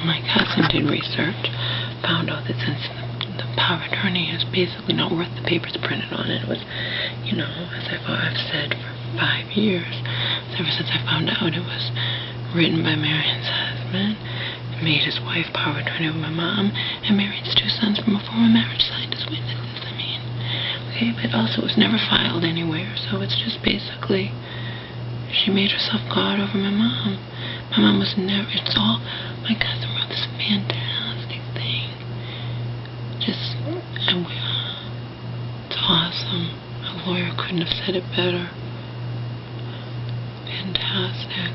My cousin did research, found out that since the power of attorney is basically not worth the papers printed on it, it was, you know, as I've said for 5 years, ever since I found out it was written by Marion's husband, made his wife power of attorney over my mom, and Marion's 2 sons from a former marriage signed as witnesses. I mean, okay, but also it was never filed anywhere, so it's just basically, she made herself God over my mom. My mom was never, it's all, my cousin wrote this fantastic thing. Just, it's awesome. A lawyer couldn't have said it better. Fantastic.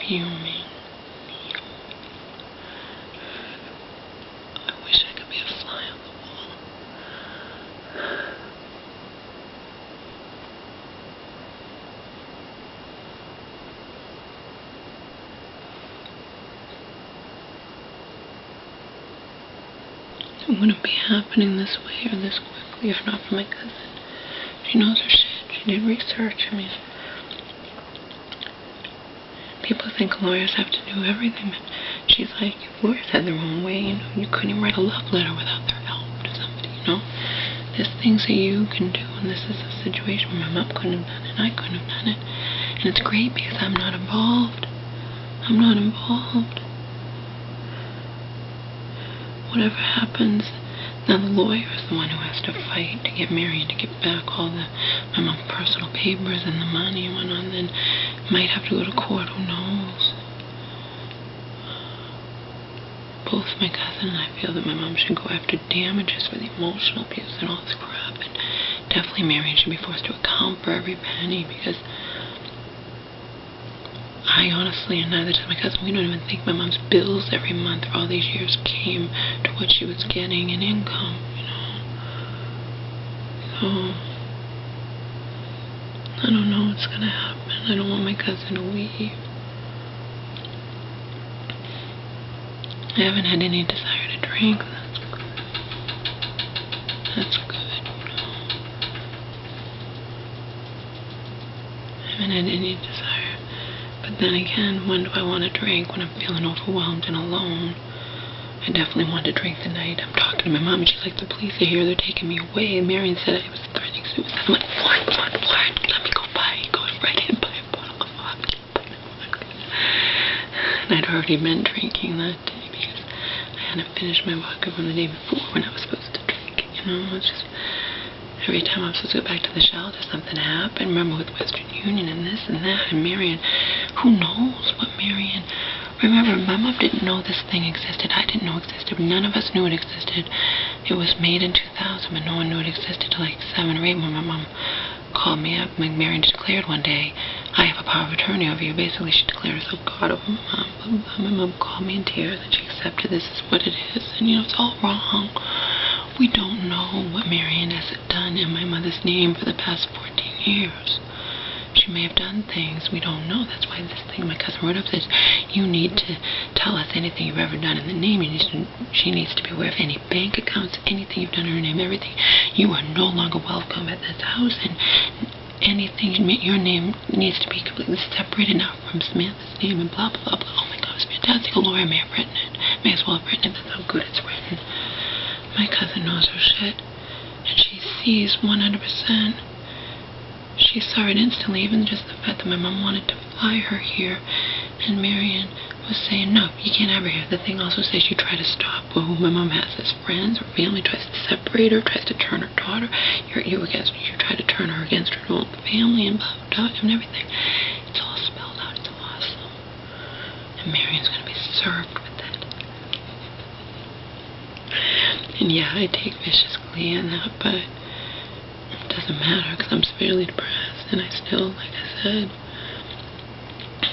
Fuming. I wish I could be a fly on the wall. It wouldn't be happening this way or this quickly if not for my cousin. She knows her shit. She did research. I mean, people think lawyers have to do everything, but she's like, lawyers have their own way, you know. You couldn't even write a love letter without their help to somebody, you know. There's things that you can do, and this is a situation where my mom couldn't have done it, and I couldn't have done it. And it's great because I'm not involved. I'm not involved. Whatever happens, now the lawyer is the one who has to fight to get married, to get back all my mom's personal papers and the money and whatnot, and then might have to go to court, who knows. Both my cousin and I feel that my mom should go after damages for the emotional abuse and all this crap, and definitely Marion should be forced to account for every penny, because I honestly, and neither does my cousin, we don't even think my mom's bills every month for all these years came to what she was getting in income, you know. So, I don't know what's gonna happen. I don't want my cousin to leave. I haven't had any desire to drink. That's good. That's good, you know. I haven't had any desire. But then again, when do I want to drink? When I'm feeling overwhelmed and alone. I definitely want to drink tonight. I'm talking to my mom and she's like, the police are here, they're taking me away. Marion said I was threatening suicide. I'm like, what? Let me go right in, buy a bottle of vodka. And I'd already been drinking that day because I hadn't finished my vodka from the day before when I was supposed to drink it, you know. It's just, every time I'm supposed to go back to the shelter, something happened. Remember with Western Union and this and that, and Marion, who knows what Marion, remember, my mom didn't know this thing existed. I didn't know it existed. None of us knew it existed. It was made in 2000, but no one knew it existed till like 7 or 8 when my mom called me up. Marion declared one day, I have a power of attorney over you. Basically, she declared herself God over my mom. But my mom called me in tears and she accepted this is what it is. And, you know, it's all wrong. We don't know what Marion has done in my mother's name for the past 14 years. She may have done things we don't know. That's why this thing my cousin wrote up says, you need to tell us anything you've ever done in the name. She needs to be aware of any bank accounts, anything you've done in her name, everything. You are no longer welcome at this house, and anything, your name needs to be completely separated now from Samantha's name and blah, blah, blah, blah. Oh my God, it's fantastic. A lawyer may have written it. May as well have written it. That's how good it's written. My cousin knows her shit, and she sees 100%. She saw it instantly, even just the fact that my mom wanted to fly her here, and Marion was saying, no, you can't have her here. The thing also says you try to stop who my mom has as friends or family, tries to separate her, tries to turn her daughter, you try to turn her against her own family, and blah, blah, blah, and everything. It's all spelled out. It's awesome. And Marion's going to be served with it. And yeah, I take vicious glee in that, but it doesn't matter because I'm severely depressed, and I still, like I said,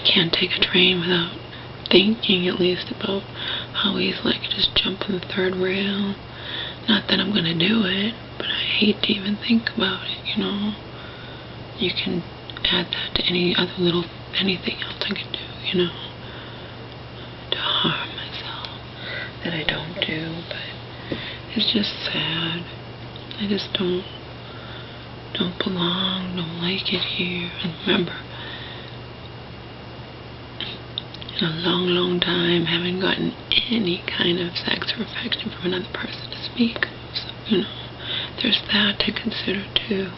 can't take a train without thinking at least about how easily I could just jump on the third rail. Not that I'm gonna do it, but I hate to even think about it, you know. You can add that to any other little anything else I could do, you know, to harm myself that I don't do. But it's just sad. I just don't belong, don't like it here. And remember, in a long, long time, haven't gotten any kind of sex or affection from another person to speak of. So, you know, there's that to consider too.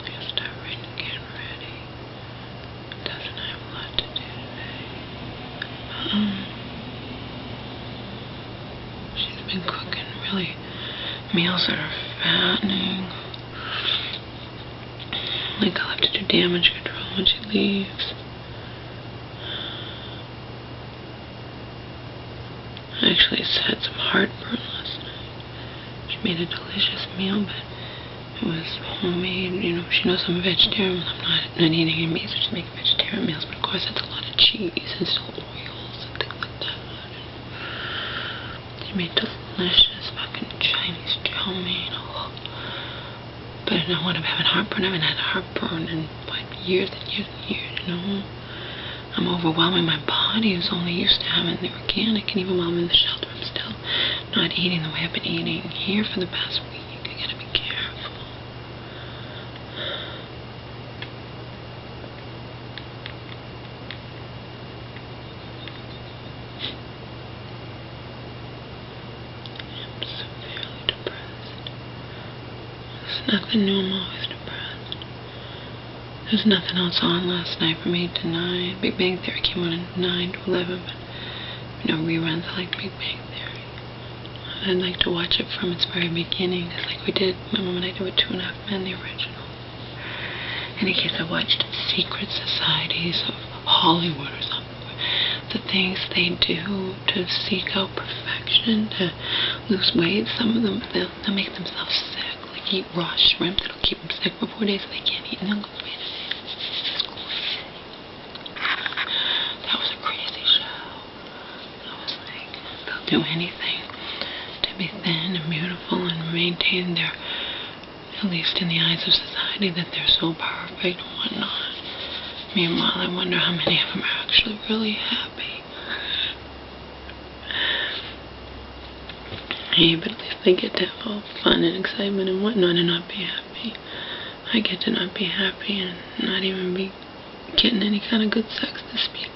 I'll start getting ready. Doesn't have a lot to do today. She's been cooking really meals that are fattening. Like I'll have to do damage control when she leaves. I actually had some heartburn last night. She made a delicious meal, but it was homemade. You know, she knows I'm a vegetarian. I'm not eating any meat, so she's making vegetarian meals. But of course, it's a lot of cheese and still oils and things like that. And she made delicious fucking Chinese chow mein. Oh. But I don't want to have heartburn. I haven't had heartburn in years and years and years, you know. I'm overwhelming my body. Who's only used to having the organic, and even while I'm in the shelter, I'm still not eating the way I've been eating here for the past week. I gotta be careful. I'm severely depressed. There's nothing new. I'm always depressed. There's nothing else on last night from 8 to 9. Big Bang Theory came on at 9 to 11, but no reruns. I like Big Bang Theory. I'd like to watch it from its very beginning, because like we did, my mom and I did with 2.5 Men, the original. In any case, I watched Secret Societies of Hollywood or something. The things they do to seek out perfection, to lose weight. Some of them, they'll make themselves sick. Like eat raw shrimp that'll keep them sick for 4 days so they can't eat, and they'll lose weight. Do anything to be thin and beautiful and maintain their, at least in the eyes of society, that they're so perfect and whatnot. Meanwhile, I wonder how many of them are actually really happy. Hey, but at least they get to have all fun and excitement and whatnot and not be happy. I get to not be happy and not even be getting any kind of good sex to speak